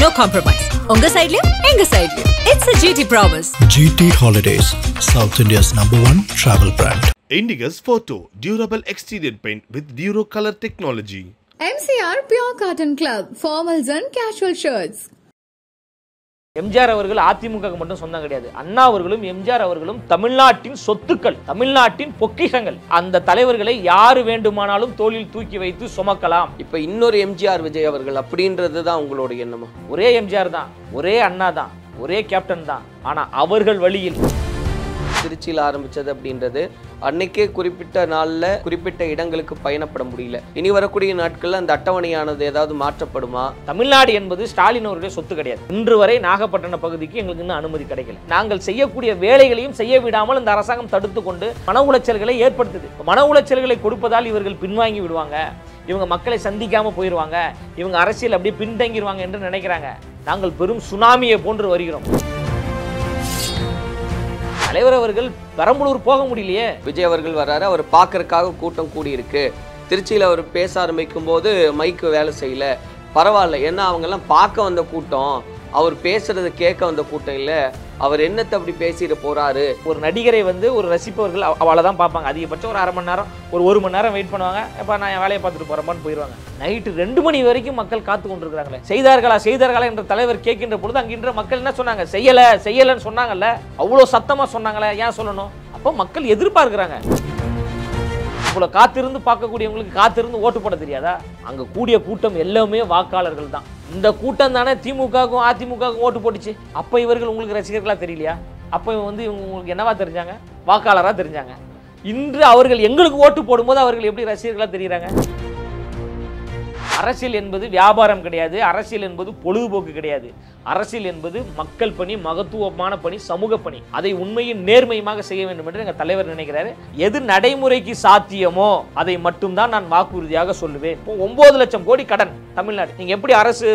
no compromise. Unga side liya, enga side liya. It's a GT promise. GT Holidays, South India's #1 travel brand. Indicus Photo, durable exterior paint with Duro color technology. MCR Pure Cotton Club, formals and casual shirts. MGR அவர்கள் அதிமுகவுக்கு மட்டும் சொந்தம் கிடையாது. அண்ணா அவர்களும் எம்ஜிஆர் அவர்களும் தமிழ்நாட்டின் சொத்துக்கள், தமிழ்நாட்டின் பொக்கிஷங்கள். அந்த தலைவர்களை யாரு வேண்டுமானாலும் தோளில் தூக்கி வைத்து சுமக்கலாம். இப்ப இன்னொரு எம்ஜிஆர் விஜய் அவர்கள் அப்படின்றது தான் உங்களோட எண்ணமா? ஒரே எம்ஜிஆர் தான், ஒரே அண்ணா தான், ஒரே கேப்டன் தான். ஆனா அவர்கள் வழியில் திருச்சியில் ஆரம்பிச்சது அப்படின்றது அன்னைக்கே குறிப்பிட்ட நாள்ல குறிப்பிட்ட இடங்களுக்கு பயணப்பட முடியல. இனி வரக்கூடிய நாட்கள்ல அந்த அட்டவணையானது ஏதாவது மாற்றப்படுமா? தமிழ்நாடு என்பது ஸ்டாலின் அவருடைய சொத்து கிடையாது. இன்று வரை நாகப்பட்டினம் பகுதிக்கு எங்களுக்கு இன்னும் அனுமதி கிடைக்கல. நாங்கள் செய்யக்கூடிய வேலைகளையும் செய்ய விடாமல் இந்த அரசாங்கம் தடுத்து கொண்டு மன உளைச்சல்களை ஏற்படுத்துது. மன உளைச்சல்களை கொடுப்பதால் இவர்கள் பின்வாங்கி விடுவாங்க, இவங்க மக்களை சந்திக்காம போயிடுவாங்க, இவங்க அரசியல் அப்படியே பின்தங்கிடுவாங்க என்று நினைக்கிறாங்க. நாங்கள் பெரும் சுனாமியை போன்று வருகிறோம். தலைவர் அவர்கள் பெரம்பலூர் போக முடியலையே. விஜய் அவர்கள் வர்றாரு, அவர் பார்க்கறதுக்காக கூட்டம் கூடி இருக்கு. திருச்சியில் அவர் பேச ஆரம்பிக்கும் போது மைக்கு வேலை செய்யல, பரவாயில்ல, ஏன்னா அவங்கெல்லாம் பார்க்க வந்த கூட்டம், அவர் பேசுறதை கேட்க வந்த கூட்டம் இல்லை. அவர் என்னத்தை அப்படி பேசிட்டு போறாரு? ஒரு நடிகரை வந்து ஒரு ரசிப்பவர்கள் அவளை தான் பார்ப்பாங்க. அதிகபட்சம் ஒரு அரை மணி நேரம், ஒரு மணி நேரம் வெயிட் பண்ணுவாங்க. இப்போ நான் என் வேலையை பார்த்துட்டு போகிறேன்னு போயிடுவாங்க. நைட்டு 2 மணி வரைக்கும் மக்கள் காத்து கொண்டிருக்கிறாங்களே. செய்தார்களா என்ற தலைவர் கேட்கின்ற பொழுது அங்கின்ற மக்கள் என்ன சொன்னாங்க? செய்யலைன்னு சொன்னாங்கல்ல, அவ்வளோ சத்தமாக சொன்னாங்களே, ஏன் சொல்லணும்? அப்போ மக்கள் எதிர்பார்க்கிறாங்க. இவ்வளோ காத்திருந்து பார்க்கக்கூடியவங்களுக்கு காத்திருந்து ஓட்டு போட தெரியாதா? அங்கே கூடிய கூட்டம் எல்லாமே வாக்காளர்கள் தான். இந்த கூட்டம் தானே திமுகவுக்கும் அதிமுகவுக்கும் ஓட்டு போட்டுச்சு. அப்போ இவர்கள் உங்களுக்கு ரசிகர்களாக தெரியலையா? அப்போ இவங்க உங்களுக்கு என்னவா தெரிஞ்சாங்க? வாக்காளராக தெரிஞ்சாங்க. இன்று அவர்கள் எங்களுக்கு ஓட்டு போடும்போது அவர்கள் எப்படி ரசிகர்களாக தெரிகிறாங்க? அரசியல் என்பது வியாபாரம் கிடையாது. அரசியல் என்பது பொழுதுபோக்கு கிடையாது. அரசியல் என்பது மக்கள் பணி, மகத்துவமான பணி, சமூக பணி. அதை உண்மையின் நேர்மையுமாக செய்ய வேண்டும் என்று எங்கள் தலைவர் நினைக்கிறாரு. எது நடைமுறைக்கு சாத்தியமோ அதை மட்டும்தான் நான் வாக்குறுதியாக சொல்லுவேன். இப்போ 9 லட்சம் கோடி கடன் தமிழ்நாடு. நீங்க எப்படி அரசு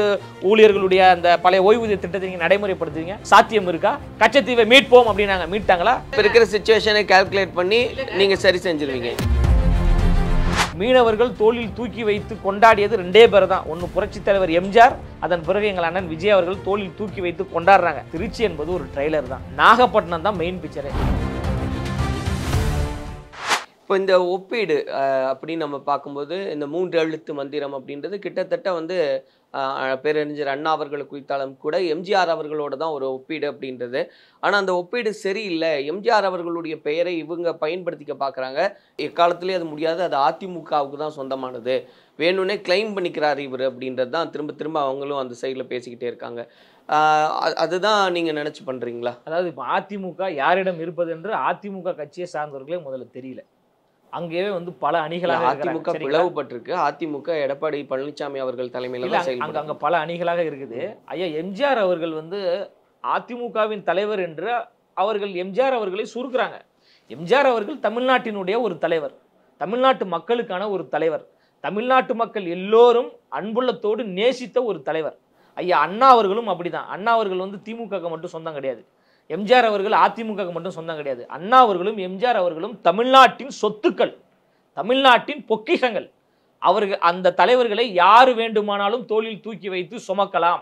ஊழியர்களுடைய அந்த பழைய ஓய்வூதிய திட்டத்தை நீங்க நடைமுறைப்படுத்துவீங்க? சாத்தியம் இருக்கா? கச்சத்தீவை மீட்போம் அப்படின்னாங்க, மீட்டாங்களா? இப்போ இருக்கிற சிச்சுவேஷனை கால்குலேட் பண்ணி நீங்க சரி செஞ்சிருவீங்க. மீனவர்கள் தோளில் தூக்கி வைத்து கொண்டாடியது 2 பேர் தான். ஒன்று புரட்சி தலைவர் எம்ஜிஆர், அதன் பிறகு எங்கள் அண்ணன் விஜய் அவர்கள் தோளில் தூக்கி வைத்து கொண்டாடுறாங்க. திருச்சி என்பது ஒரு ட்ரெய்லர் தான், நாகப்பட்டினம் தான் மெயின் பிக்சரே. இப்போ இந்த ஒப்பீடு அப்படின்னு நம்ம பார்க்கும்போது இந்த 3 எழுத்து மந்திரம் அப்படின்றது கிட்டத்தட்ட வந்து பேரறிஞர் அண்ணா அவர்களை குறித்தாலும் கூட எம்ஜிஆர் அவர்களோட தான் ஒரு ஒப்பீடு அப்படின்றது. ஆனால் அந்த ஒப்பீடு சரியில்லை. எம்ஜிஆர் அவர்களுடைய பெயரை இவங்க பயன்படுத்திக்க பார்க்குறாங்க. எக்காலத்துலேயே அது முடியாது, அது அதிமுகவுக்கு தான் சொந்தமானது, வேணும்னே கிளைம் பண்ணிக்கிறார் இவர் அப்படின்றது தான் திரும்ப திரும்ப அவங்களும் அந்த சைடில் பேசிக்கிட்டே இருக்காங்க. அதுதான் நீங்கள் நினச்சி பண்ணுறீங்களா? அதாவது இப்போ அதிமுக யாரிடம் இருப்பது என்று அதிமுக கட்சியை சார்ந்தவர்களே முதல்ல தெரியல. அங்கேயே வந்து பல அணிகளாக அதிமுக பிளவுபட்டிருக்கு. அதிமுக எடப்பாடி பழனிசாமி அவர்கள் தலைமையில் அங்க பல அணிகளாக இருக்குது. ஐயா எம்ஜிஆர் அவர்கள் வந்து அதிமுகவின் தலைவர் என்று அவர்கள் எம்ஜிஆர் அவர்களை சுருக்குறாங்க. எம்ஜிஆர் அவர்கள் தமிழ்நாட்டினுடைய ஒரு தலைவர், தமிழ்நாட்டு மக்களுக்கான ஒரு தலைவர், தமிழ்நாட்டு மக்கள் எல்லோரும் அன்புள்ளத்தோடு நேசித்த ஒரு தலைவர். ஐயா அண்ணா அவர்களும் அப்படிதான். அண்ணா அவர்கள் வந்து திமுக மட்டும் சொந்தம் கிடையாது. எம்ஜிஆர் அவர்கள் அதிமுக மட்டும் சொந்தம் கிடையாது. அண்ணா அவர்களும் எம்ஜிஆர் அவர்களும் தமிழ்நாட்டின் சொத்துக்கள், தமிழ்நாட்டின் பொக்கிஷங்கள். அவர்கள் அந்த தலைவர்களை யாரு வேண்டுமானாலும் தோளில் தூக்கி வைத்து சுமக்கலாம்,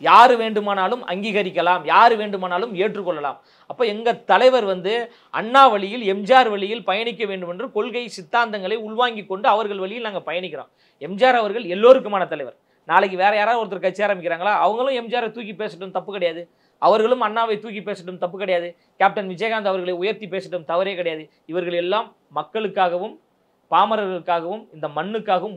யாரு வேண்டுமானாலும் அங்கீகரிக்கலாம், யாரு வேண்டுமானாலும் ஏற்றுக்கொள்ளலாம். அப்போ எங்கள் தலைவர் வந்து அண்ணா வழியில் எம்ஜிஆர் வழியில் பயணிக்க வேண்டும் என்று கொள்கை சித்தாந்தங்களை உள்வாங்கி கொண்டு அவர்கள் வழியில் நாங்கள் பயணிக்கிறோம். எம்ஜிஆர் அவர்கள் எல்லோருக்குமான தலைவர். நாளைக்கு வேற யாராவது ஒருத்தர் கட்சி ஆரம்பிக்கிறாங்களா, அவங்களும் எம்ஜிஆரை தூக்கி பேசட்டும், தப்பு கிடையாது. அவர்களும் அண்ணாவை தூக்கி பேசட்டும், தப்பு கிடையாது. கேப்டன் விஜயகாந்த் அவர்களை உயர்த்தி பேசட்டும், தவறே கிடையாது. இவர்கள் எல்லாம் மக்களுக்காகவும் பாமரர்களுக்காகவும் இந்த மண்ணுக்காகவும்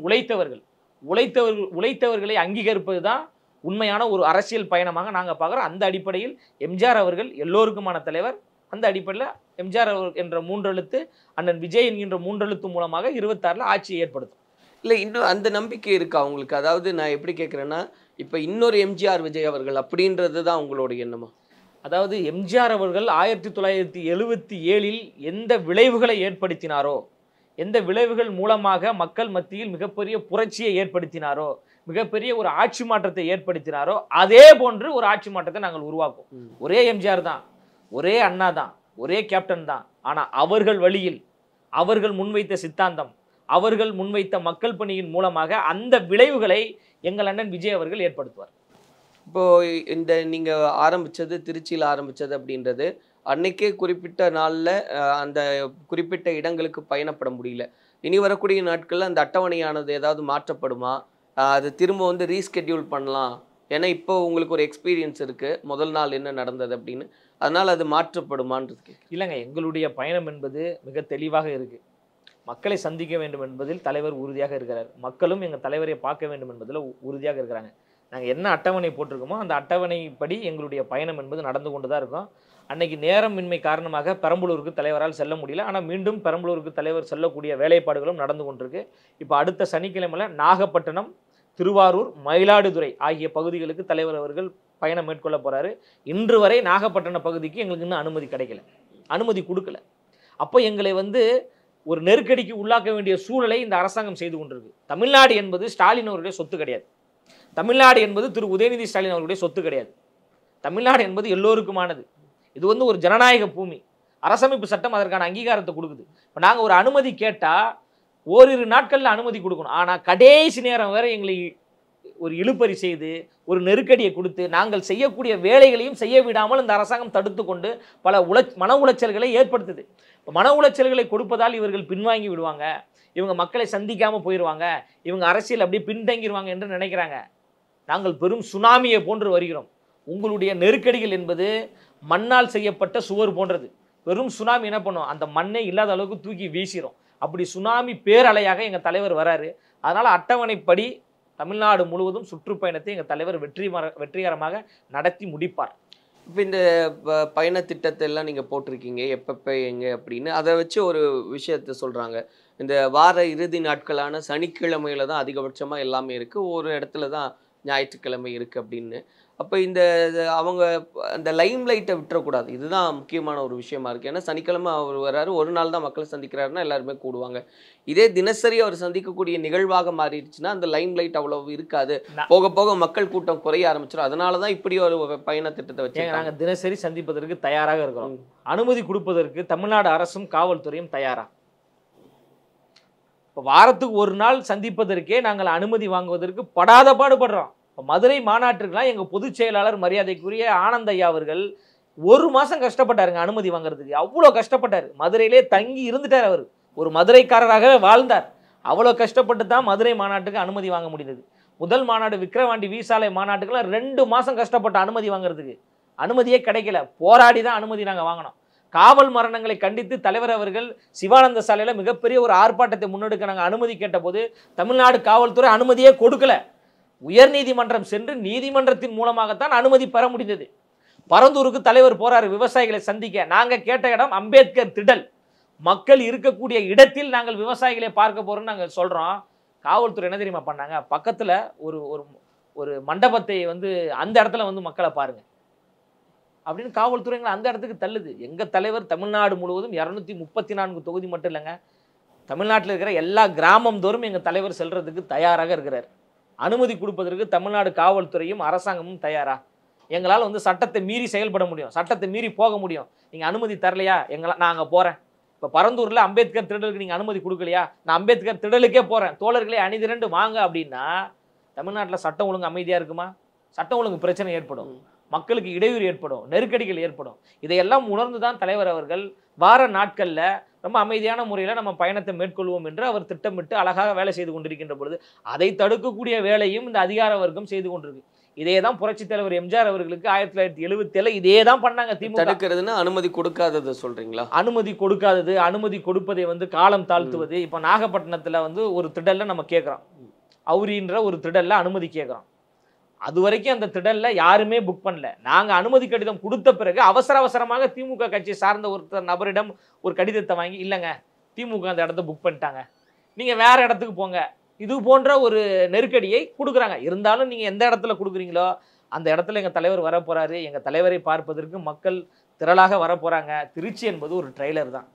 உழைத்தவர்களை அங்கீகரிப்பது தான் உண்மையான ஒரு அரசியல் பயணமாக நாங்கள் பார்க்குறோம். அந்த அடிப்படையில் எம்ஜிஆர் அவர்கள் எல்லோருக்குமான தலைவர். அந்த அடிப்படையில் எம்ஜிஆர் என்ற 3 எழுத்து, அண்ணன் விஜய் என்கின்ற 3 எழுத்து மூலமாக 26 ஆட்சியை ஏற்படுத்தும். இல்லை, இன்னும் அந்த நம்பிக்கை இருக்கா அவங்களுக்கு? அதாவது நான் எப்படி கேட்குறேன்னா, இப்போ இன்னொரு எம்ஜிஆர் விஜய் அவர்கள் அப்படின்றது தான் உங்களோட எண்ணமா? அதாவது எம்ஜிஆர் அவர்கள் 1977 எந்த விளைவுகளை ஏற்படுத்தினாரோ, எந்த விளைவுகள் மூலமாக மக்கள் மத்தியில் மிகப்பெரிய புரட்சியை ஏற்படுத்தினாரோ, மிகப்பெரிய ஒரு ஆட்சி மாற்றத்தை ஏற்படுத்தினாரோ, அதே போன்று ஒரு ஆட்சி மாற்றத்தை நாங்கள் உருவாக்குவோம். ஒரே எம்ஜிஆர் தான், ஒரே அண்ணா தான், ஒரே கேப்டன் தான். ஆனால் அவர்கள் வழியில், அவர்கள் முன்வைத்த சித்தாந்தம், அவர்கள் முன்வைத்த மக்கள் பணியின் மூலமாக அந்த விளைவுகளை எங்கள் அண்ணன் விஜய் அவர்கள் ஏற்படுத்துவார். இப்போ இந்த நீங்க ஆரம்பிச்சது திருச்சியில் ஆரம்பிச்சது அப்படின்றது அன்னைக்கே குறிப்பிட்ட நாளில் அந்த குறிப்பிட்ட இடங்களுக்கு பயணப்பட முடியல. இனி வரக்கூடிய நாட்களில் அந்த அட்டவணையானது ஏதாவது மாற்றப்படுமா? அது திரும்ப வந்து ரீஸ்கெட்யூல் பண்ணலாம். ஏன்னா இப்போ உங்களுக்கு ஒரு எக்ஸ்பீரியன்ஸ் இருக்குது முதல் நாள் என்ன நடந்தது அப்படின்னு, அதனால் அது மாற்றப்படுமான்றது. இல்லைங்க, எங்களுடைய பயணம் என்பது மிக தெளிவாக இருக்குது. மக்களை சந்திக்க வேண்டும் என்பதில் தலைவர் உறுதியாக இருக்கிறார். மக்களும் எங்கள் தலைவரை பார்க்க வேண்டும் என்பதில் உறுதியாக இருக்கிறாங்க. நாங்கள் என்ன அட்டவணை போட்டிருக்கோமோ அந்த அட்டவணைப்படி எங்களுடைய பயணம் என்பது நடந்து கொண்டு தான் இருக்கும். அன்னைக்கு நேரமின்மை காரணமாக பெரம்பலூருக்கு தலைவரால் செல்ல முடியல. ஆனால் மீண்டும் பெரம்பலூருக்கு தலைவர் செல்லக்கூடிய வேலைப்பாடுகளும் நடந்து கொண்டிருக்கு. இப்போ அடுத்த சனிக்கிழமையில் நாகப்பட்டினம், திருவாரூர், மயிலாடுதுறை ஆகிய பகுதிகளுக்கு தலைவர் அவர்கள் பயணம் மேற்கொள்ள போகிறாரு. இன்று வரை நாகப்பட்டினம் பகுதிக்கு எங்களுக்கு இன்னும் அனுமதி கிடைக்கல, அனுமதி கொடுக்கல. அப்போ எங்களை வந்து ஒரு நெருக்கடிக்கு உள்ளாக்க வேண்டிய சூழலை இந்த அரசாங்கம் செய்து கொண்டிருக்கு. தமிழ்நாடு என்பது ஸ்டாலின் அவருடைய சொத்து கிடையாது. தமிழ்நாடு என்பது திரு உதயநிதி ஸ்டாலின் அவர்களுடைய சொத்து கிடையாது. தமிழ்நாடு என்பது எல்லோருக்குமானது. இது வந்து ஒரு ஜனநாயக பூமி. அரசமைப்பு சட்டம் அதற்கான அங்கீகாரத்தை கொடுக்குது. இப்போ நாங்கள் ஒரு அனுமதி கேட்டால் ஓரிரு நாட்களில் அனுமதி கொடுக்கணும். ஆனால் கடைசி நேரம் வேற எங்களை ஒரு இழுப்பறி செய்து ஒரு நெருக்கடியை கொடுத்து நாங்கள் செய்யக்கூடிய வேலைகளையும் செய்ய விடாமல் இந்த அரசாங்கம் தடுத்து கொண்டு பல மன உளைச்சல்களை ஏற்படுத்துது. இப்போ மன உளைச்சல்களை கொடுப்பதால் இவர்கள் பின்வாங்கி விடுவாங்க, இவங்க மக்களை சந்திக்காமல் போயிடுவாங்க, இவங்க அரசியல் அப்படியே பின்தங்கிடுவாங்க என்று நினைக்கிறாங்க. நாங்கள் பெரும் சுனாமியை போன்று வருகிறோம். உங்களுடைய நெருக்கடிகள் என்பது மண்ணால் செய்யப்பட்ட சுவர் போன்றது. பெரும் சுனாமி என்ன பண்ணும், அந்த மண்ணை இல்லாத அளவுக்கு தூக்கி வீசிடும். அப்படி சுனாமி பேரலையாக எங்கள் தலைவர் வராரு. அதனால் அட்டவணைப்படி தமிழ்நாடு முழுவதும் சுற்றுப்பயணத்தை எங்கள் தலைவர் வெற்றிகரமாக நடத்தி முடிப்பார். இப்போ இந்த பயண திட்டத்தை எல்லாம் நீங்கள் போட்டிருக்கீங்க, எப்பப்போ எங்கே அப்படின்னு. அதை வச்சு ஒரு விஷயத்த சொல்கிறாங்க. இந்த வார இறுதி நாட்களான சனிக்கிழமையில தான் அதிகபட்சமாக எல்லாமே இருக்குது, ஒரு இடத்துல தான் ஞாயிற்றுக்கிழமை இருக்குது அப்படின்னு. அப்போ இந்த அவங்க அந்த லைம் லைட்டை விட்டுறக்கூடாது. இதுதான் முக்கியமான ஒரு விஷயமா இருக்குது. ஏன்னா சனிக்கிழமை அவர் வர்றாரு, ஒரு நாள் தான் மக்களை சந்திக்கிறாருன்னா எல்லாருமே கூடுவாங்க. இதே தினசரி அவர் சந்திக்கக்கூடிய நிகழ்வாக மாறிடுச்சுன்னா அந்த லைம் லைட் அவ்வளவு இருக்காது. போக போக மக்கள் கூட்டம் குறைய ஆரம்பிச்சிடும். அதனால தான் இப்படி ஒரு பயண திட்டத்தை வச்சு நாங்கள் தினசரி சந்திப்பதற்கு தயாராக இருக்கிறோம். அனுமதி கொடுப்பதற்கு தமிழ்நாடு அரசும் காவல்துறையும் தயாரா. இப்போ வாரத்துக்கு ஒரு நாள் சந்திப்பதற்கே நாங்கள் அனுமதி வாங்குவதற்கு படாத பாடுபடுறோம். இப்போ மதுரை மாநாட்டிற்கெல்லாம் எங்கள் பொதுச் செயலாளர் மரியாதைக்குரிய ஆனந்த் ஐயா அவர்கள் 1 மாதம் கஷ்டப்பட்டாருங்க அனுமதி வாங்குறதுக்கு. அவ்வளோ கஷ்டப்பட்டார். மதுரையிலே தங்கி இருந்துட்டார். அவர் ஒரு மதுரைக்காரராகவே வாழ்ந்தார். அவ்வளோ கஷ்டப்பட்டு தான் மதுரை மாநாட்டுக்கு அனுமதி வாங்க முடிந்தது. முதல் மாநாடு விக்கிரவாண்டி வீசாலை மாநாட்டுக்கெல்லாம் 2 மாதம் கஷ்டப்பட்ட அனுமதி வாங்குறதுக்கு. அனுமதியே கிடைக்கல, போராடி தான் அனுமதி நாங்கள் வாங்கினோம். காவல் மரணங்களை கண்டித்து தலைவர் அவர்கள் சிவானந்த சாலையில் மிகப்பெரிய ஒரு ஆர்ப்பாட்டத்தை முன்னெடுக்க நாங்கள் அனுமதி கேட்டபோது தமிழ்நாடு காவல்துறை அனுமதியே கொடுக்கல. உயர்நீதிமன்றம் சென்று நீதிமன்றத்தின் மூலமாகத்தான் அனுமதி பெற முடிந்தது. பரந்தூருக்கு தலைவர் போறாரு விவசாயிகளை சந்திக்க. நாங்கள் கேட்ட இடம் அம்பேத்கர் திடல். மக்கள் இருக்கக்கூடிய இடத்தில் நாங்கள் விவசாயிகளை பார்க்க போறோம்னு நாங்கள் சொல்றோம். காவல்துறை என்ன தெரியுமா பண்ணாங்க, பக்கத்தில் ஒரு ஒரு மண்டபத்தை வந்து அந்த இடத்துல வந்து மக்களை பாருங்க அப்படின்னு காவல்துறைங்களை அந்த இடத்துக்கு தள்ளுது. எங்கள் தலைவர் தமிழ்நாடு முழுவதும் 234 தொகுதி மட்டும் இல்லைங்க, தமிழ்நாட்டில் இருக்கிற எல்லா கிராமம் தோறும் எங்கள் தலைவர் செல்றதுக்கு தயாராக இருக்கிறார். அனுமதி கொடுப்பதற்கு தமிழ்நாடு காவல்துறையும் அரசாங்கமும் தயாரா? எங்களால் வந்து சட்டத்தை மீறி செயல்பட முடியும், சட்டத்தை மீறி போக முடியும். நீங்கள் அனுமதி தரலையா, நான் அங்கே போகிறேன். இப்போ பரந்தூரில் அம்பேத்கர் திடலுக்கு நீங்கள் அனுமதி கொடுக்கலையா, நான் அம்பேத்கர் திடலுக்கே போகிறேன், தோழர்களே அணிதிரண்டு வாங்க அப்படின்னா தமிழ்நாட்டில் சட்டம் ஒழுங்கு அமைதியாக இருக்குமா? சட்டம் ஒழுங்கு பிரச்சனை ஏற்படும், மக்களுக்கு இடையூறு ஏற்படும், நெருக்கடிகள் ஏற்படும். இதையெல்லாம் உணர்ந்து தான் தலைவர் அவர்கள் வார நாட்களில் ரொம்ப அமைதியான முறையில் நம்ம பயணத்தை மேற்கொள்வோம் என்று அவர் திட்டமிட்டு அழகாக வேலை செய்து கொண்டிருக்கின்ற பொழுது அதை தடுக்கக்கூடிய வேலையும் இந்த அதிகார வர்க்கம் செய்து கொண்டிருக்கு. இதே தான் புரட்சி தலைவர் எம்ஜிஆர் அவர்களுக்கு 1977 இதே தான் பண்ணாங்க. திமுக தடுக்கிறதுன்னா அனுமதி கொடுக்காதது சொல்றீங்களா? அனுமதி கொடுக்காதது, அனுமதி கொடுப்பதை வந்து காலம் தாழ்த்துவது. இப்போ நாகப்பட்டினத்தில் வந்து ஒரு திடல்ல நம்ம கேட்குறோம், அவுரின்ற ஒரு திடல்ல அனுமதி கேட்குறோம். அது வரைக்கும் அந்த திடல்ல யாருமே புக் பண்ணல. நாங்கள் அனுமதி கடிதம் கொடுத்த பிறகு அவசரமாக திமுக கட்சி சார்ந்த ஒருத்தர் நபரிடம் ஒரு கடிதத்தை வாங்கி, இல்லைங்க திமுக அந்த இடத்த புக் பண்ணிட்டாங்க, நீங்கள் வேற இடத்துக்கு போங்க, இது போன்ற ஒரு நெருக்கடியை கொடுக்குறாங்க. இருந்தாலும் நீங்கள் எந்த இடத்துல கொடுக்குறீங்களோ அந்த இடத்துல எங்கள் தலைவர் வர போகிறாரு. எங்கள் தலைவரை பார்ப்பதற்கு மக்கள் திரளாக வர போகிறாங்க. திருச்சி என்பது ஒரு ட்ரெய்லர் தான்,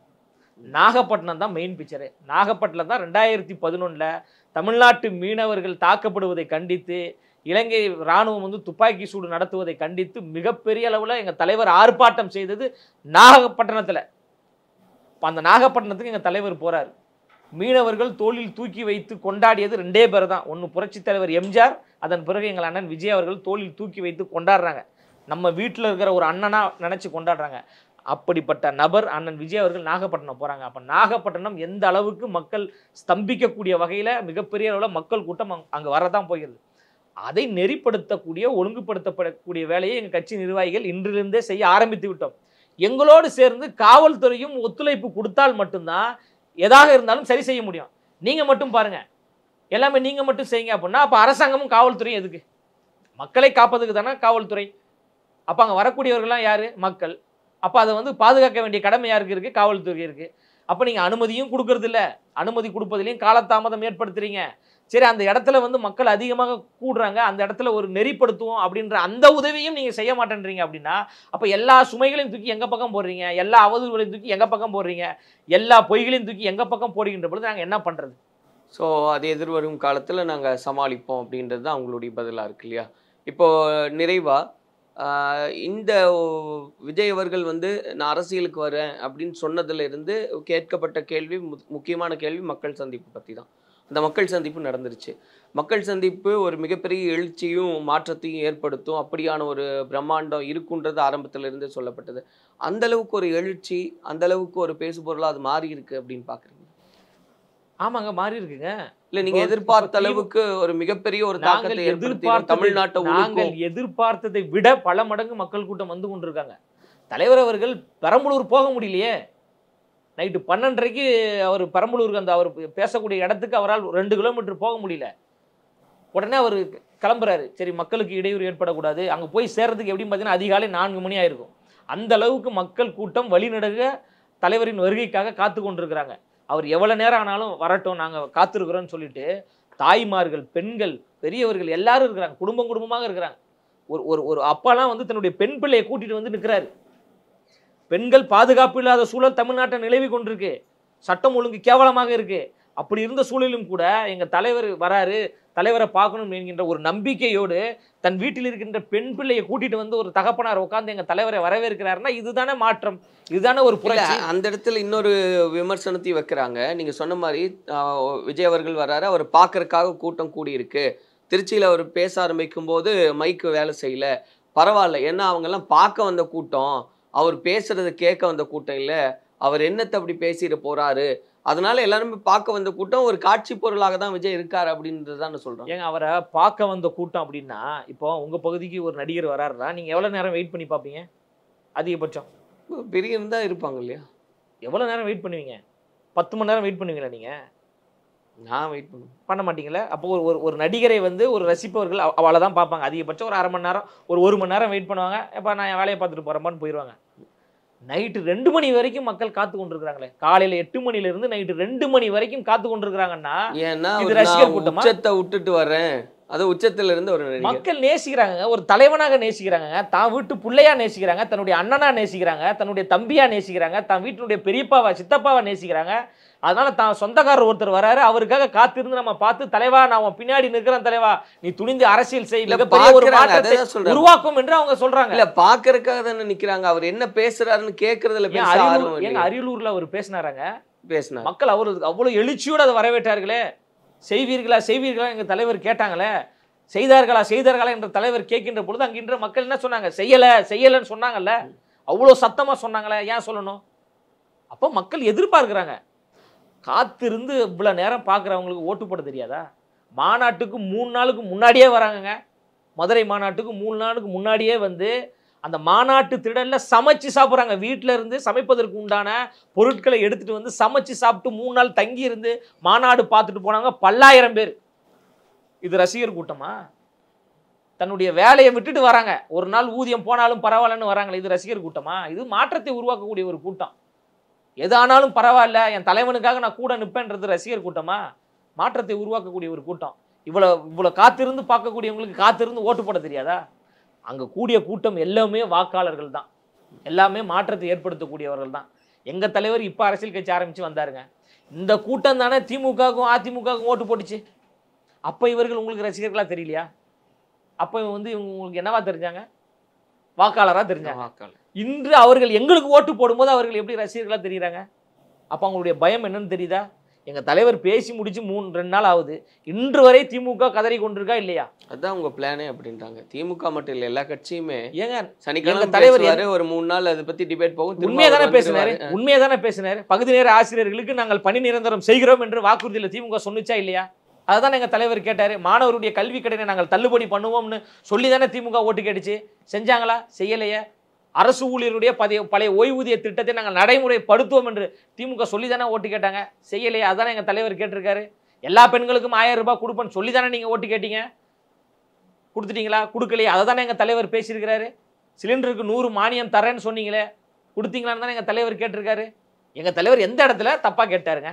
நாகப்பட்டினம் தான் மெயின் பிக்சரு. நாகப்பட்டினம் தான் 2011 தமிழ்நாட்டு மீனவர்கள் தாக்கப்படுவதை கண்டித்து இலங்கை இராணுவம் வந்து துப்பாக்கி சூடு நடத்துவதை கண்டித்து மிகப்பெரிய அளவில் எங்கள் தலைவர் ஆர்ப்பாட்டம் செய்தது நாகப்பட்டினத்தில். அந்த நாகப்பட்டினத்துக்கு எங்கள் தலைவர் போகிறார். மீனவர்கள் தோளில் தூக்கி வைத்து கொண்டாடியது 2 பேர் தான். ஒன்று புரட்சித் தலைவர் எம்ஜிஆர், அதன் பிறகு எங்கள் அண்ணன் விஜய் அவர்கள் தோளில் தூக்கி வைத்து கொண்டாடுறாங்க. நம்ம வீட்டில் இருக்கிற ஒரு அண்ணனா நினச்சி கொண்டாடுறாங்க. அப்படிப்பட்ட நபர் அண்ணன் விஜய் அவர்கள் நாகப்பட்டினம் போகிறாங்க. அப்போ நாகப்பட்டினம் எந்த அளவுக்கு மக்கள் ஸ்தம்பிக்கக்கூடிய வகையில் மிகப்பெரிய அளவில் மக்கள் கூட்டம் அங்கே வரதான் போகிறது. அதை நெறிப்படுத்தக்கூடிய ஒழுங்குபடுத்தப்படக்கூடிய வேலையை எங்கள் கட்சி நிர்வாகிகள் இன்றிலிருந்தே செய்ய ஆரம்பித்து விட்டோம். எங்களோடு சேர்ந்து காவல்துறையும் ஒத்துழைப்பு கொடுத்தால் மட்டும்தான் எதாக இருந்தாலும் சரி செய்ய முடியும். நீங்கள் மட்டும் பாருங்கள், எல்லாமே நீங்கள் மட்டும் செய்யுங்க அப்படின்னா அப்போ அரசாங்கமும் காவல்துறையும் எதுக்கு? மக்களை காப்பதுக்கு தானே காவல்துறை. அப்போ அங்கே வரக்கூடியவர்கள்லாம் யார்? மக்கள். அப்போ அதை வந்து பாதுகாக்க வேண்டிய கடமை யாருக்கு இருக்குது? காவல்துறை இருக்குது. அப்போ நீங்கள் அனுமதியும் கொடுக்கறதில்ல, அனுமதி கொடுப்பதிலையும் காலதாமதம் ஏற்படுத்துறீங்க. சரி, அந்த இடத்துல வந்து மக்கள் அதிகமாக கூடுறாங்க, அந்த இடத்துல ஒரு நெறிப்படுத்துவோம் அப்படின்ற அந்த உதவியும் நீங்கள் செய்ய மாட்டேன்றீங்க. அப்படின்னா அப்போ எல்லா சுமைகளையும் தூக்கி எங்கள் பக்கம் போடுறீங்க, எல்லா அவதூறுகளையும் தூக்கி எங்கள் பக்கம் போடுறீங்க, எல்லா பொய்களையும் தூக்கி எங்கள் பக்கம் போடுகின்ற பொழுது நாங்கள் என்ன பண்ணுறது? ஸோ அது எதிர்வரும் காலத்தில் நாங்கள் சமாளிப்போம் அப்படின்றது தான் அவங்களுடைய பதிலாக இருக்கு இல்லையா? இப்போது நிறைவாக இந்த விஜய் அவர்கள் வந்து நான் அரசியலுக்கு வரேன் அப்படின்னு சொன்னதுலேருந்து கேட்கப்பட்ட கேள்வி, முக்கியமான கேள்வி மக்கள் சந்திப்பு பற்றி தான். அந்த மக்கள் சந்திப்பு நடந்துருச்சு. மக்கள் சந்திப்பு ஒரு மிகப்பெரிய எழுச்சியும் மாற்றத்தையும் ஏற்படுத்தும், அப்படியான ஒரு பிரம்மாண்டம் இருக்குன்றது ஆரம்பத்தில் இருந்தே சொல்லப்பட்டது. அந்தளவுக்கு ஒரு எழுச்சி, அந்தளவுக்கு ஒரு பேசுபொருளாக அது மாறி இருக்கு அப்படின்னு பார்க்குறீங்க? ஆமாங்க, மாறி இருக்குங்க. இல்லை, நீங்கள் எதிர்பார்த்த அளவுக்கு ஒரு மிகப்பெரிய ஒரு தாக்கத்தை ஏற்படுத்தி தமிழ்நாட்டை நாங்கள் எதிர்பார்த்ததை விட பல மடங்கு மக்கள் கூட்டம் வந்து கொண்டிருக்காங்க. தலைவர் அவர்கள் பெரம்பலூர் போக முடியலையே. நைட்டு 12:30 அவர் பெரம்பலூருக்கு அந்த அவர் பேசக்கூடிய இடத்துக்கு அவரால் 2 கிலோமீட்டர் போக முடியல. உடனே அவர் கிளம்புறாரு. சரி, மக்களுக்கு இடையூறு ஏற்படக்கூடாது. அங்கே போய் சேர்றதுக்கு எப்படின்னு பார்த்தீங்கன்னா அதிகாலை 4 மணி ஆயிருக்கும். அந்த அளவுக்கு மக்கள் கூட்டம் வழிநடுக தலைவரின் வருகைக்காக காத்து கொண்டிருக்கிறாங்க. அவர் எவ்வளோ நேரம் ஆனாலும் வரட்டும், நாங்கள் காத்திருக்கிறோன்னு சொல்லிட்டு தாய்மார்கள், பெண்கள், பெரியவர்கள் எல்லாரும் இருக்கிறாங்க, குடும்பம் குடும்பமாக இருக்கிறாங்க. ஒரு அப்பாலாம் வந்து தன்னுடைய பெண் பிள்ளையை கூட்டிகிட்டு வந்து நிற்கிறாரு. பெண்கள் பாதுகாப்பு இல்லாத சூழல் தமிழ்நாட்டை நிலவி கொண்டிருக்கு. சட்டம் ஒழுங்கு கேவலமாக இருக்கு. அப்படி இருந்த சூழலும் கூட எங்கள் தலைவர் வராரு, தலைவரை பார்க்கணும் என்கின்ற ஒரு நம்பிக்கையோடு தன் வீட்டில் இருக்கின்ற பெண் பிள்ளையை கூட்டிட்டு வந்து ஒரு தகப்பனார் உட்கார்ந்து எங்கள் தலைவரை வரவேற்கிறாருன்னா இதுதானே மாற்றம், இதுதானே ஒரு புரட்சி. அந்த இடத்துல இன்னொரு விமர்சனத்தையும் வைக்கிறாங்க. நீங்க சொன்ன மாதிரி விஜய் அவர்கள் வராரு, அவர் பார்க்கறதுக்காக கூட்டம் கூடி இருக்கு. திருச்சியில் அவர் பேச ஆரம்பிக்கும் போது மைக்கு வேலை செய்யல, பரவாயில்ல, ஏன்னா அவங்கெல்லாம் பார்க்க வந்த கூட்டம், அவர் பேசுறதை கேட்க வந்த கூட்டம் இல்லை, அவர் என்னத்தை அப்படி பேசிட்டு போறாரு, அதனால எல்லாருமே பார்க்க வந்த கூட்டம் ஒரு காட்சி பொருளாக தான் விஜய் இருக்காரு அப்படின்றது தான் சொல்றேன். ஏங்க, அவரை பார்க்க வந்த கூட்டம் அப்படின்னா இப்போ உங்க பகுதிக்கு ஒரு நடிகர் வராருன்னா நீங்க எவ்வளவு நேரம் வெயிட் பண்ணி பார்ப்பீங்க? அதிகபட்சம் பெரிய இருந்தா இருப்பாங்க இல்லையா? எவ்வளவு நேரம் வெயிட் பண்ணுவீங்க? 10 மணி நேரம் வெயிட் பண்ணுவீங்களா? நீங்க நான் வெயிட் பண்ண மாட்டீங்களா? அப்போ ஒரு நடிகரை வந்து ஒரு ரசிப்பவர்கள் அவளை தான் பார்ப்பாங்க. அதிகபட்சம் ஒரு 1/2 மணி நேரம், ஒரு 1 மணி நேரம் வெயிட் பண்ணுவாங்க. எப்போ நான் என் வேலையை பார்த்துட்டு போகிறேன்பான்னு போயிடுவாங்க. நைட்டு 2 மணி வரைக்கும் மக்கள் காத்து கொண்டிருக்கிறாங்களே. காலையில் 8 மணிலேருந்து நைட்டு 2 மணி வரைக்கும் காத்து கொண்டிருக்கிறாங்கன்னா ஏன்னா இது ரசிகர் கூட்டமா? உச்சத்தை விட்டுட்டு வரேன், அது உச்சத்துல இருந்து ஒரு மக்கள் நேசிக்கிறாங்க, ஒரு தலைவனாக நேசிக்கிறாங்க, தான் வீட்டு பிள்ளையா நேசிக்கிறாங்க, தன்னுடைய அண்ணனா நேசிக்கிறாங்க, தன்னுடைய தம்பியா நேசிக்கிறாங்க, தன் வீட்டினுடைய பெரியப்பாவா சித்தப்பாவா நேசிக்கிறாங்க. அதனால தான் சொந்தக்காரர் ஒருத்தர் வராரு, அவருக்காக காத்திருந்து நம்ம பார்த்து, தலைவா நான் உன் பின்னாடி நிற்கிறேன், தலைவா நீ துணிந்து அரசியல் செய், மிகப்பெரிய ஒரு மாற்றத்தை உருவாக்கும் என்று அவங்க சொல்றாங்க. இல்ல பாக்குறதுக்காக தானே நிக்கிறாங்க. அவர் என்ன பேசுறாருன்னு கேட்கறதுல எங்க அரியலூர்ல அவர் பேசினாராங்க, பேசினார். மக்கள் அவருக்கு அவ்வளவு எழுச்சியோடு அதை வரவேற்றார்களே. செய்வீர்களா செய்வீர்களா எங்க தலைவர் கேட்டாங்களே, செய்தார்களா என்ற தலைவர் கேட்கின்ற பொழுது அங்கின்ற மக்கள் என்ன சொன்னாங்க? செய்யலன்னு சொன்னாங்கல்ல, அவ்வளவு சத்தமா சொன்னாங்களே, ஏன் சொல்லணும்? அப்போ மக்கள் எதிர்பார்க்கிறாங்க. காத்திருந்து இவ்வளவு நேரம் பார்க்குறவங்களுக்கு ஓட்டு போட தெரியாதா? மாநாட்டுக்கு 3 நாளுக்கு முன்னாடியே வராங்கங்க. மதுரை மாநாட்டுக்கு 3 நாளுக்கு முன்னாடியே வந்து அந்த மாநாட்டு திடல்ல சமைச்சு சாப்பிட்றாங்க. வீட்டில் இருந்து சமைப்பதற்கு உண்டான பொருட்களை எடுத்துட்டு வந்து சமைச்சு சாப்பிட்டு 3 நாள் தங்கி இருந்து மாநாடு பார்த்துட்டு போனாங்க பல்லாயிரம் பேர். இது ரசிகர் கூட்டமா? தன்னுடைய வேலையை விட்டுட்டு வராங்க, ஒரு நாள் ஊதியம் போனாலும் பரவாயில்லன்னு வராங்களே, இது ரசிகர் கூட்டமா? இது மாற்றத்தை உருவாக்கக்கூடிய ஒரு கூட்டம். எதானாலும் பரவாயில்ல, என் தலைவனுக்காக நான் கூட நிற்பேன்றது ரசிகர் கூட்டமா? மாற்றத்தை உருவாக்கக்கூடிய ஒரு கூட்டம். இவ்வளோ காத்திருந்து பார்க்கக்கூடியவங்களுக்கு காத்திருந்து ஓட்டு போட தெரியாதா? அங்கே கூடிய கூட்டம் எல்லாமே வாக்காளர்கள் தான், எல்லாமே மாற்றத்தை ஏற்படுத்தக்கூடியவர்கள் தான். எங்கள் தலைவர் இப்போ அரசியல் கட்சி ஆரம்பித்து வந்தாருங்க. இந்த கூட்டம் தானே திமுகவுக்கும் அதிமுகவுக்கும் ஓட்டு போட்டுச்சு. அப்போ இவர்கள் உங்களுக்கு ரசிகர்களாக தெரியலையா? அப்போ வந்து இவங்க உங்களுக்கு என்னவா தெரிஞ்சாங்க? வாக்காளராக தெரிஞ்சாங்க. வாக்காளர். இன்று அவர்கள் எங்களுக்கு ஓட்டு போடும்போது அவர்கள் எப்படி ரசிகர்களாக தெரியுறாங்க? அப்போ அவங்களுடைய பயம் என்னன்னு தெரியுதா? எங்க தலைவர் பேசி முடிச்சு 2 நாள் ஆகுது, இன்று வரை திமுக கதறி கொண்டிருக்கா இல்லையா? அதான் உங்க பிளானே அப்படின்றாங்க. திமுக மட்டும் இல்ல, எல்லா கட்சியுமே ஏங்க சனிக்கிழமை தலைவர் ஒரு 3 நாள் அதை பத்தி டிபேட் போகும். உண்மையா தானே பேசினாரு. பகுதி நேர ஆசிரியர்களுக்கு நாங்கள் பணி நிரந்தரம் செய்கிறோம் என்று வாக்குறுதியில் திமுக சொன்னுச்சா இல்லையா? அதுதான் எங்க தலைவர் கேட்டாரு. மாணவருடைய கல்வி கடனை நாங்கள் தள்ளுபடி பண்ணுவோம்னு சொல்லி தானே திமுக ஓட்டு கேட்டுச்சு. செஞ்சாங்களா? செய்யலையே. அரசு ஊழியருடைய பழைய ஓய்வூதிய திட்டத்தை நாங்கள் நடைமுறைப்படுத்துவோம் என்று திமுக சொல்லி தானே ஓட்டு கேட்டாங்க. செய்யலையே. அதுதானே எங்கள் தலைவர் கேட்டிருக்காரு. எல்லா பெண்களுக்கும் 1000 ரூபாய் கொடுப்பேன்னு சொல்லி தானே நீங்கள் ஓட்டு கேட்டீங்க. கொடுத்துட்டீங்களா? கொடுக்கலையே. அதை தானே எங்கள் தலைவர் பேசியிருக்கிறாரு. சிலிண்டருக்கு 100 மானியம் தரேன்னு சொன்னீங்களே, கொடுத்தீங்களான்னு தானே எங்கள் தலைவர் கேட்டிருக்காரு. எங்கள் தலைவர் எந்த இடத்துல தப்பாக கேட்டாருங்க?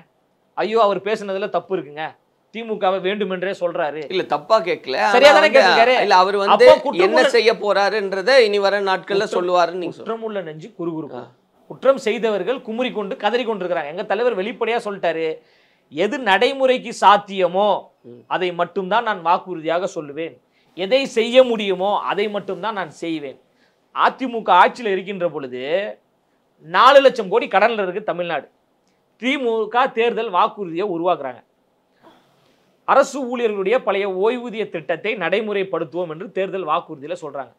ஐயோ அவர் பேசுனதுல தப்பு இருக்குங்க, திமுகவை வேண்டுமென்றே சொல்றாரு. இல்ல தப்பா கேட்கல, சரியாதானே கேட்டிருக்காரு. இல்ல அவர் வந்து என்ன செய்ய போறாருன்றதை இனி வர நாட்கள்ல சொல்லுவாருன்னு நீங்க குற்றம் உள்ள நெஞ்சு குறுகுறுக்கும். குற்றம் செய்தவர்கள் குமுறி கொண்டு கதறி கொண்டிருக்கிறாங்க. எங்க தலைவர் வெளிப்படையா சொல்லிட்டாரு, எது நடைமுறைக்கு சாத்தியமோ அதை மட்டும்தான் நான் வாக்குறுதியாக சொல்லுவேன், எதை செய்ய முடியுமோ அதை மட்டும்தான் நான் செய்வேன். அதிமுக ஆட்சியில் இருக்கின்ற பொழுது 4 லட்சம் கோடி கடன்ல இருக்கு தமிழ்நாடு. திமுக தேர்தல் வாக்குறுதியை உருவாக்குறாங்க. அரசு ஊழியர்களுடைய பழைய ஓய்வூதிய திட்டத்தை நடைமுறைப்படுத்துவோம் என்று தேர்தல் வாக்குறுதியில் சொல்றாங்க.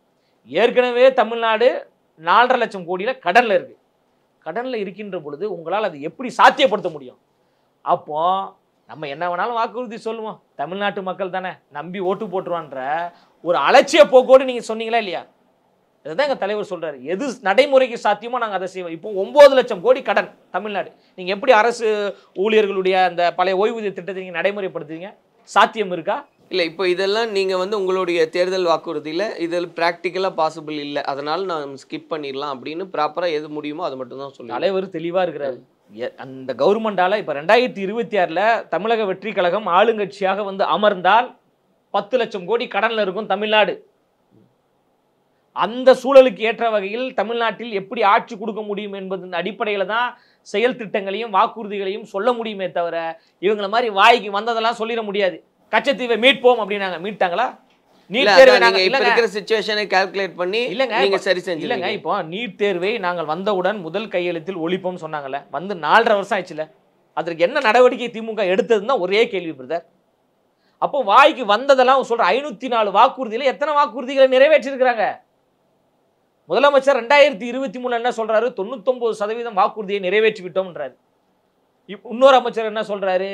ஏற்கனவே தமிழ்நாடு 4.5 லட்சம் கோடியில கடன்ல இருக்கு. கடன்ல இருக்கின்ற பொழுது உங்களால் அதை எப்படி சாத்தியப்படுத்த முடியும்? அப்போ நம்ம என்ன வேணாலும் வாக்குறுதி சொல்லுவோம், தமிழ்நாட்டு மக்கள் தானே நம்பி ஓட்டு போட்டுருவான்ற ஒரு அலட்சிய போக்கோடு நீங்க சொன்னீங்களா இல்லையா? இதுதான் எங்க தலைவர் சொல்றாரு. எது நடைமுறைக்கு சாத்தியமோ நாங்கள் அதை செய்வோம். இப்போ 9 லட்சம் கோடி கடன் தமிழ்நாடு. நீங்க எப்படி அரசு ஊழியர்களுடைய அந்த பழைய ஓய்வூதிய திட்டத்தை நீங்க நடைமுறைப்படுத்துவீங்க? சாத்தியம் இருக்கா? இல்ல இப்போ இதெல்லாம் நீங்க வந்து உங்களுடைய தேர்தல் வாக்குறுதியில இதில் பிராக்டிக்கலா பாசிபிள் இல்லை, அதனால நான் ஸ்கிப் பண்ணிடலாம் அப்படின்னு ப்ராப்பரா எது முடியுமோ அதை மட்டும் தான் சொல்லுவேன். தலைவர் தெளிவா இருக்கிறாரு. அந்த கவர்மெண்டால இப்ப 2026ல தமிழக வெற்றி கழகம் ஆளுங்கட்சியாக வந்து அமர்ந்தால் 10 லட்சம் கோடி கடன்ல இருக்கும் தமிழ்நாடு. அந்த சூழலுக்கு ஏற்ற வகையில் தமிழ்நாட்டில் எப்படி ஆட்சி கொடுக்க முடியும் என்பதன் அடிப்படையில் தான் செயல் திட்டங்களையும் வாக்குறுதிகளையும் சொல்ல முடியுமே தவிர இவங்கள மாதிரி வாய்க்கு வந்ததெல்லாம் சொல்லிட முடியாது. கச்சத்தீவை மீட்போம் அப்படின்னாங்க, மீட்டாங்களா? நீட் தேர்வை இப்போ நீட் தேர்வை நாங்கள் வந்தவுடன் முதல் கையெழுத்தில் ஒழிப்போம் சொன்னாங்கல்ல, வந்து 4.5 வருஷம் ஆயிடுச்சுல, அதற்கு என்ன நடவடிக்கை திமுக எடுத்ததுன்னா ஒரே கேள்வி பிரதர். அப்போ வாய்க்கு வந்ததெல்லாம் சொல்ற 504 வாக்குறுதியில எத்தனை வாக்குறுதிகளை நிறைவேற்றிருக்கிறாங்க? முதலமைச்சர் 2023 என்ன சொல்றாரு? 99% வாக்குறுதியை நிறைவேற்றி விட்டோம்ன்றாரு. இன்னொரு அமைச்சர் என்ன சொல்றாரு?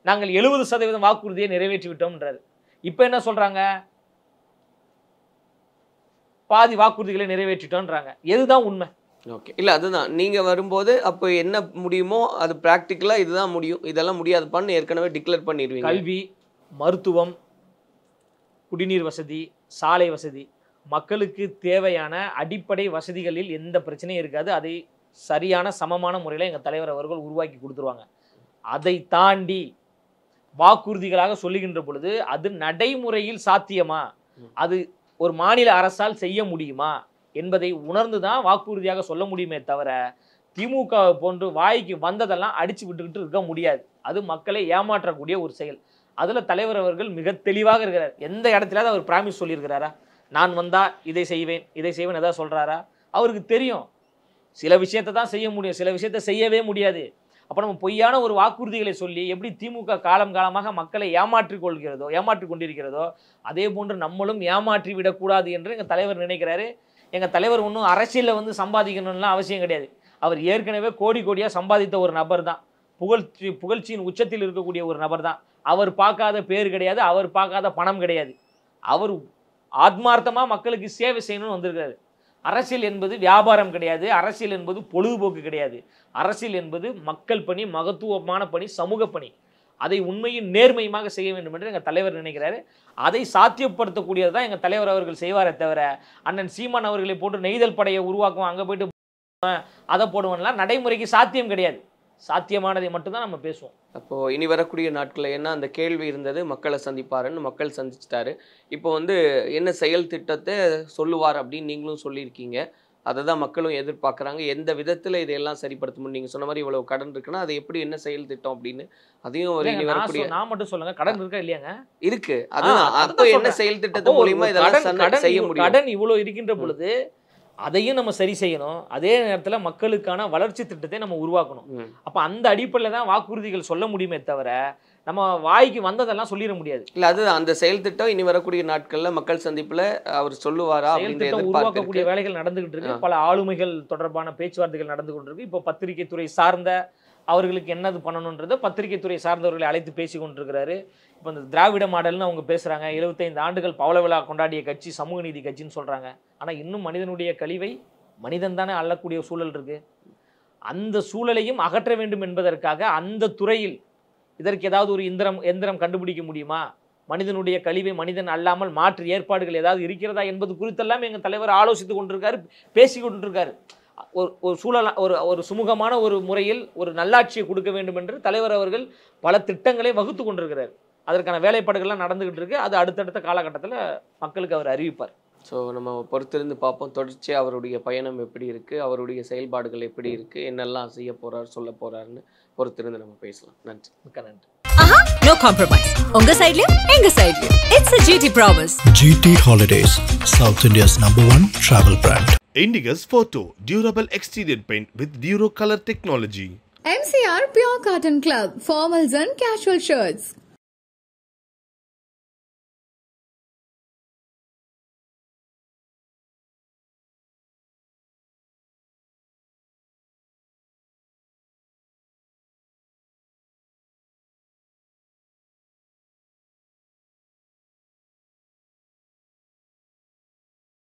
நாங்கள் 70% வாக்குறுதியை நிறைவேற்றி விட்டோம்ன்றாரு. இப்ப என்ன சொல்றாங்க? பாதி வாக்குறுதிகளை நிறைவேற்றிட்டோம்ன்றாங்க. எதுதான் உண்மை? ஓகே, இல்ல அதுதான் நீங்க வரும்போது அப்போ என்ன முடியுமோ அது பிராக்டிக்கலா இதுதான் முடியும், இதெல்லாம் முடியாதுப்பான்னு ஏற்கனவே டிக்ளேர் பண்ணிடுவீங்க. கல்வி, மருத்துவம், குடிநீர் வசதி, சாலை வசதி, மக்களுக்கு தேவையான அடிப்படை வசதிகளில் எந்த பிரச்சனையும் இருக்காது. அதை சரியான சமமான முறையில் எங்கள் தலைவர் அவர்கள் உருவாக்கி கொடுத்துருவாங்க. அதை தாண்டி வாக்குறுதிகளாக சொல்லுகின்ற பொழுது அது நடைமுறையில் சாத்தியமா, அது ஒரு மாநில அரசால் செய்ய முடியுமா என்பதை உணர்ந்து தான் வாக்குறுதியாக சொல்ல முடியுமே தவிர திமுக போன்று வாய்க்கு வந்ததெல்லாம் அடிச்சு விட்டுக்கிட்டு இருக்க முடியாது. அது மக்களை ஏமாற்றக்கூடிய ஒரு செயல். அதில் தலைவர் அவர்கள் மிக தெளிவாக இருக்கிறார். எந்த இடத்துல அவர் பிராமிஸ் சொல்லியிருக்கிறாரா? நான் வந்தா இதை செய்வேன் இதை செய்வேன் எதாவது சொல்றாரா? அவருக்கு தெரியும் சில விஷயத்தை தான் செய்ய முடியும், சில விஷயத்தை செய்யவே முடியாது. அப்போ நம்ம பொய்யான ஒரு வாக்குறுதிகளை சொல்லி எப்படி திமுக காலமாக மக்களை ஏமாற்றி கொண்டிருக்கிறதோ அதே போன்று நம்மளும் ஏமாற்றி விடக்கூடாது என்று எங்கள் தலைவர் நினைக்கிறாரு. எங்கள் தலைவர் ஒன்றும் அரசியலில் வந்து சம்பாதிக்கணும்லாம் அவசியம் கிடையாது. அவர் ஏற்கனவே கோடியாக சம்பாதித்த ஒரு நபர் தான். புகழ்ச்சியின் உச்சத்தில் இருக்கக்கூடிய ஒரு நபர் தான். அவர் பார்க்காத பேர் கிடையாது, அவர் பார்க்காத பணம் கிடையாது. அவர் ஆத்மார்த்தமாக மக்களுக்கு சேவை செய்யணும்னு வந்திருக்காரு. அரசியல் என்பது வியாபாரம் கிடையாது, அரசியல் என்பது பொழுதுபோக்கு கிடையாது. அரசியல் என்பது மக்கள் பணி, மகத்துவமான பணி, சமூக பணி. அதை உண்மையும் நேர்மையுமாக செய்ய வேண்டும் என்று எங்கள் தலைவர் நினைக்கிறாரு. அதை சாத்தியப்படுத்தக்கூடியது தான் எங்கள் தலைவர் அவர்கள் செய்வாரே தவிர அண்ணன் சீமான் அவர்களை போட்டு நெய்தல் படையை உருவாக்குவோம், அங்கே போயிட்டு அதை போடுவோம்லாம் நடைமுறைக்கு சாத்தியம் கிடையாது. சாத்தியமானதை மட்டும்தான் நம்ம பேசுவோம். அப்போ இனி வரக்கூடிய நாட்களில் என்ன அந்த கேள்வி இருந்தது, மக்களை சந்திப்பாருன்னு மக்கள் சந்திச்சிட்டாரு. இப்போ வந்து என்ன செயல் திட்டத்தை சொல்லுவார் அப்படின்னு நீங்களும் சொல்லியிருக்கீங்க. அதை தான் மக்களும் எதிர்பார்க்குறாங்க. எந்த விதத்தில் இதையெல்லாம் சரிப்படுத்த முடியும்? நீங்கள் சொன்ன மாதிரி இவ்வளவு கடன் இருக்குன்னா அது எப்படி என்ன செயல் திட்டம் அப்படின்னு அதையும் ஒரு இனி வரக்கூடிய நான் மட்டும் சொல்லுங்க, கடன் இருக்கா இல்லையாங்க? இருக்கு. அதுதான் அப்போ என்ன செயல் திட்டத்து மூலியமா இதெல்லாம் செய்ய முடியும்? கடன் இவ்வளவு இருக்கின்ற பொழுது அதையும் நம்ம சரி செய்யணும். அதே நேரத்தில் மக்களுக்கான வளர்ச்சி திட்டத்தை நம்ம உருவாக்கணும். அப்போ அந்த அடிப்படையில் தான் வாக்குறுதிகள் சொல்ல முடியுமே தவிர நம்ம வாய்க்கு வந்ததெல்லாம் சொல்லிட முடியாது. இல்லை, அது அந்த செயல் திட்டம் இனி வரக்கூடிய நாட்களில் மக்கள் சந்திப்பில் அவர் சொல்லுவாரா? செயல் திட்டம் உருவாக்கக்கூடிய வேலைகள் நடந்துகிட்டு இருக்கு. பல ஆளுமைகள் தொடர்பான பேச்சுவார்த்தைகள் நடந்து கொண்டிருக்கு. இப்போ பத்திரிகை துறை சார்ந்த அவர்களுக்கு என்னது பண்ணணுன்றதை பத்திரிகை துறை சார்ந்தவர்களை அழைத்து பேசி கொண்டிருக்கிறாரு. இப்போ இந்த திராவிட மாடல்னு அவங்க பேசுகிறாங்க. 75 ஆண்டுகள் பவள விழா கொண்டாடிய கட்சி சமூக நீதி கட்சின்னு சொல்கிறாங்க. ஆனால் இன்னும் மனிதனுடைய கழிவை மனிதன் தானே அள்ளக்கூடிய சூழல் இருக்குது. அந்த சூழலையும் அகற்ற வேண்டும் என்பதற்காக அந்த துறையில் இதற்கு ஏதாவது ஒரு எந்திரம் கண்டுபிடிக்க முடியுமா? மனிதனுடைய கழிவை மனிதன் அல்லாமல் மாற்று ஏற்பாடுகள் ஏதாவது இருக்கிறதா என்பது குறித்தெல்லாம் எங்கள் தலைவர் ஆலோசித்து கொண்டிருக்காரு, பேசி கொண்டிருக்காரு. ஒரு சூழல் ஒரு சுமூகமான ஒரு முறையில் ஒரு நல்லாட்சியை கொடுக்க வேண்டும் என்று தலைவர் அவர்கள் பல திட்டங்களை வகுத்து கொண்டிருக்கிறார். அதற்கான வேலைப்பாடுகள்லாம் நடந்துகிட்டு இருக்கு. அது அடுத்தடுத்த காலகட்டத்தில் மக்களுக்கு அவர் அறிவிப்பார். ஸோ நம்ம பொறுத்திருந்து பார்ப்போம். தொடர்ச்சியாக அவருடைய பயணம் எப்படி இருக்குது, அவருடைய செயல்பாடுகள் எப்படி இருக்குது, என்னெல்லாம் செய்ய போகிறார், சொல்ல போகிறாருன்னு பொறுத்திருந்து நம்ம பேசலாம். நன்றி, மிக்க நன்றி. No compromise. உங்க சைடுலயும் எங்க சைடுலயும். It's a GT promise. GT Holidays, South India's #1 travel brand. Indigus Photo Durable Exterior Paint with Duro Color Technology. MCR Pure Cotton Club, formals and casual shirts.